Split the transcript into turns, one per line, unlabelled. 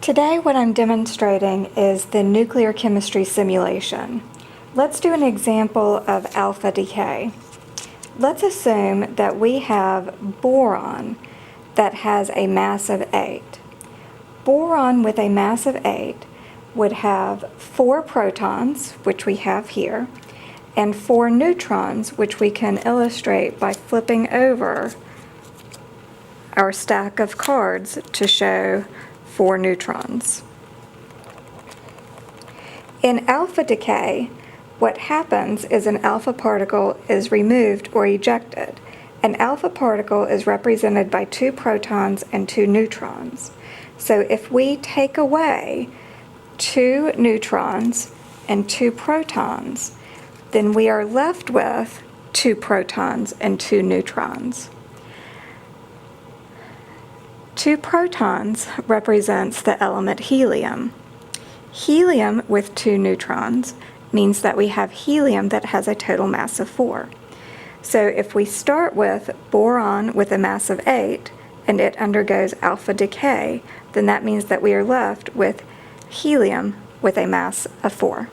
Today what I'm demonstrating is the nuclear chemistry simulation. Let's do an example of alpha decay. Let's assume that we have boron that has a mass of 8. Boron with a mass of 8 would have 4 protons, which we have here, and 4 neutrons, which we can illustrate by flipping over our stack of cards to show 4 neutrons. In alpha decay, what happens is an alpha particle is removed or ejected. An alpha particle is represented by 2 protons and 2 neutrons. So if we take away 2 neutrons and 2 protons, then we are left with 2 protons and 2 neutrons. 2 protons represents the element helium. Helium with 2 neutrons means that we have helium that has a total mass of 4. So if we start with boron with a mass of 8 and it undergoes alpha decay, then that means that we are left with helium with a mass of 4.